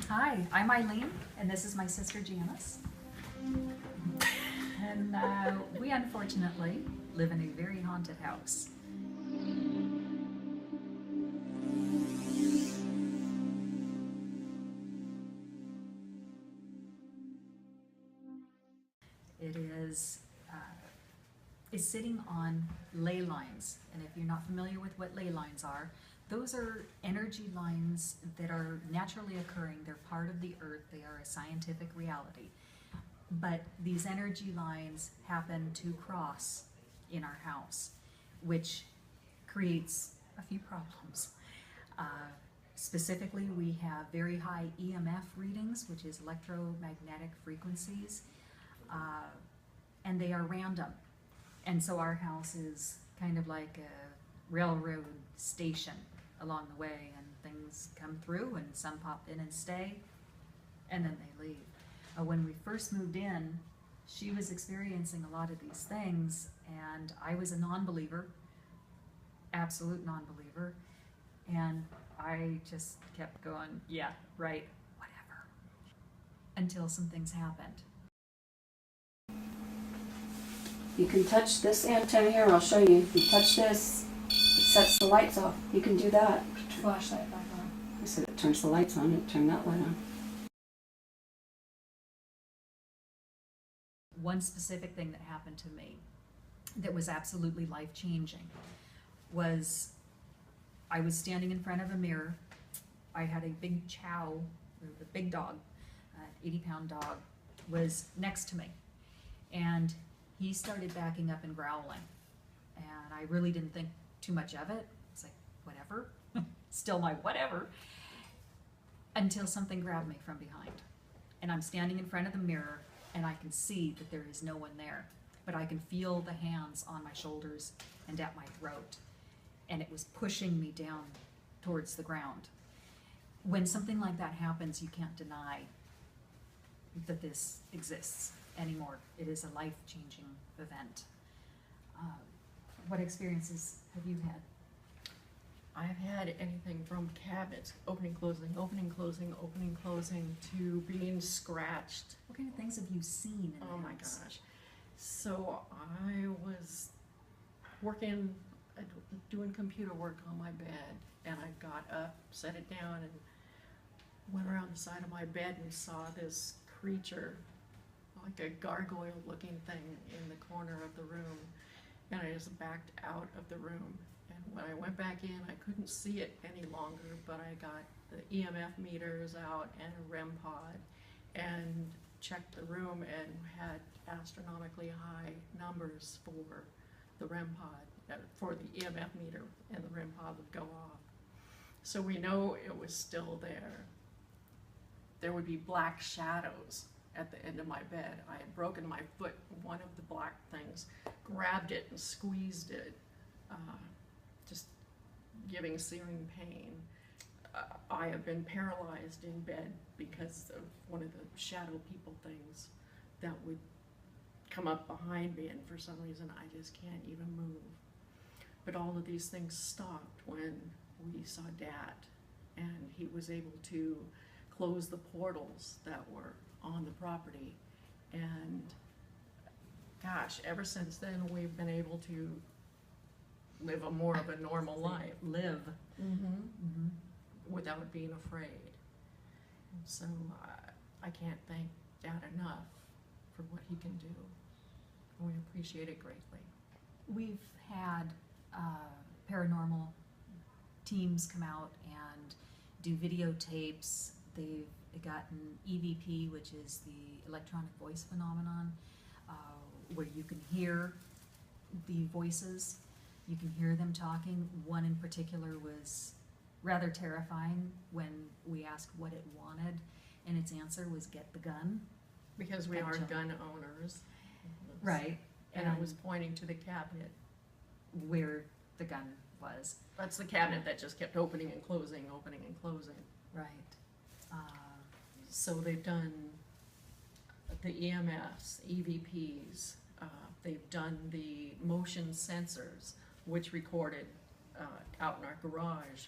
Hi, I'm Eileen, and this is my sister Janice. And we unfortunately live in a very haunted house. It is sitting on ley lines, and if you're not familiar with what ley lines are, those are energy lines that are naturally occurring. They're part of the earth. They are a scientific reality. But these energy lines happen to cross in our house, which creates a few problems. Specifically, we have very high EMF readings, which is electromagnetic frequencies, and they are random. And so our house is kind of like a railroad station along the way, and things come through and some pop in and stay, and then they leave. When we first moved in, she was experiencing a lot of these things, and I was a non-believer, absolute non-believer, and I just kept going, yeah, right, whatever, until some things happened. You can touch this antenna here, I'll show you. If you touch this, it sets the lights off. You can do that. Flashlight back on. I said it turns the lights on, it turned that light on. One specific thing that happened to me that was absolutely life-changing was I was standing in front of a mirror. I had a big chow, a big dog, an 80-pound dog, was next to me. And he started backing up and growling. And I really didn't think too much of it. It's like, whatever, still my whatever, until something grabbed me from behind. And I'm standing in front of the mirror, and I can see that there is no one there, but I can feel the hands on my shoulders and at my throat, and it was pushing me down towards the ground. When something like that happens, you can't deny that this exists anymore. It is a life-changing event. What experiences have you had? I've had anything from cabinets, opening, closing, opening, closing, opening, closing, to being scratched. What kind of things have you seen in the Oh my house? gosh. So I was working, doing computer work on my bed, and I got up, set it down, and went around the side of my bed and saw this creature, like a gargoyle looking thing in the corner of the room. And I just backed out of the room. And when I went back in, I couldn't see it any longer, but I got the EMF meters out and a REM pod and checked the room and had astronomically high numbers for the REM pod, for the EMF meter, and the REM pod would go off. So we know it was still there. There would be black shadows at the end of my bed. I had broken my foot, one of the black things, grabbed it and squeezed it, just giving searing pain. I have been paralyzed in bed because of one of the shadow people things that would come up behind me, and for some reason I just can't even move. But all of these things stopped when we saw Dad, and he was able to close the portals that were on the property. And gosh, ever since then we've been able to live a more of a normal life. Live. Without being afraid. So I can't thank Dad enough for what he can do. We appreciate it greatly. We've had paranormal teams come out and do videotapes. They've gotten EVP, which is the electronic voice phenomenon, where you can hear the voices. You can hear them talking. One in particular was rather terrifying when we asked what it wanted, and its answer was get the gun. Because we are gun owners. Right. And it was pointing to the cabinet. Where the gun was. That's the cabinet that just kept opening and closing, opening and closing. Right. So they've done the EMFs, EVPs, they've done the motion sensors, which recorded out in our garage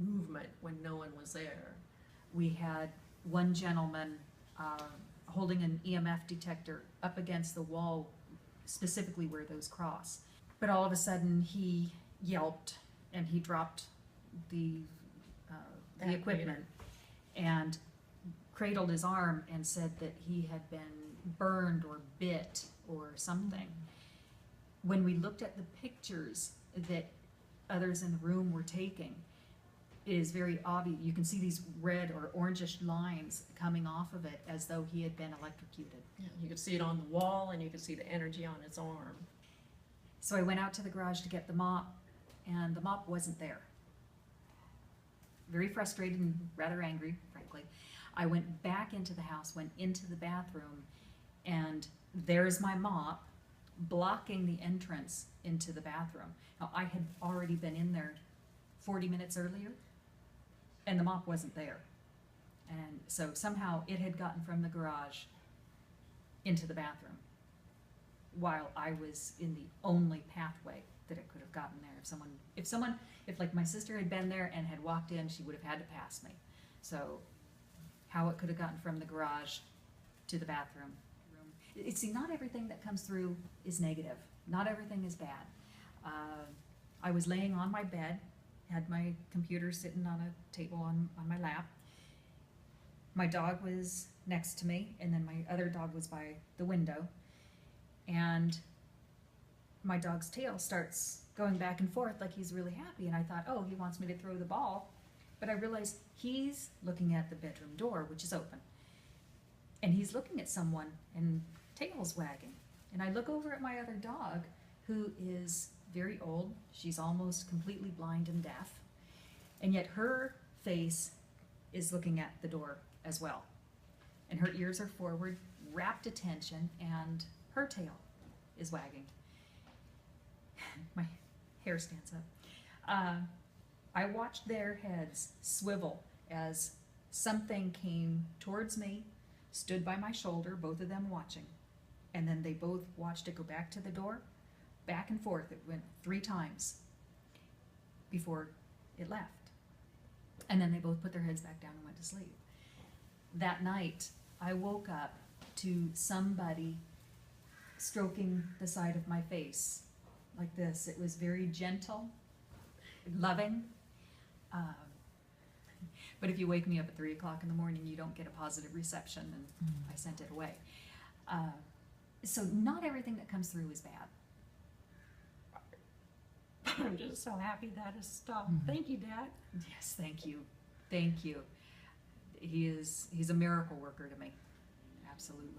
movement when no one was there. We had one gentleman holding an EMF detector up against the wall, specifically where those cross. But all of a sudden, he yelped and he dropped the equipment and cradled his arm and said that he had been burned or bit or something. When we looked at the pictures that others in the room were taking, it is very obvious. You can see these red or orangish lines coming off of it as though he had been electrocuted. Yeah, you could see it on the wall and you could see the energy on his arm. So I went out to the garage to get the mop, and the mop wasn't there. Very frustrated and rather angry, frankly. I went back into the house, went into the bathroom, and there's my mop blocking the entrance into the bathroom. Now, I had already been in there 40 minutes earlier, and the mop wasn't there. And so somehow it had gotten from the garage into the bathroom while I was in the only pathway that it could have gotten there. If like my sister had been there and had walked in, she would have had to pass me. So how it could have gotten from the garage to the bathroom. See, not everything that comes through is negative. Not everything is bad. I was laying on my bed, had my computer sitting on a table on my lap. My dog was next to me, and then my other dog was by the window. And my dog's tail starts going back and forth like he's really happy, and I thought, oh, he wants me to throw the ball. But I realized he's looking at the bedroom door, which is open. And he's looking at someone, and tail's wagging. And I look over at my other dog, who is very old. She's almost completely blind and deaf. And yet her face is looking at the door as well. And her ears are forward, rapt attention, and her tail is wagging. My hair stands up. I watched their heads swivel as something came towards me, stood by my shoulder, both of them watching. And then they both watched it go back to the door, back and forth. It went 3 times before it left. And then they both put their heads back down and went to sleep. That night, I woke up to somebody stroking the side of my face like this. It was very gentle, loving. But if you wake me up at 3 o'clock in the morning, you don't get a positive reception, and I sent it away. So not everything that comes through is bad. I'm just so happy that has stopped. Thank you, Dad. Yes, thank you. Thank you. He's a miracle worker to me. Absolutely.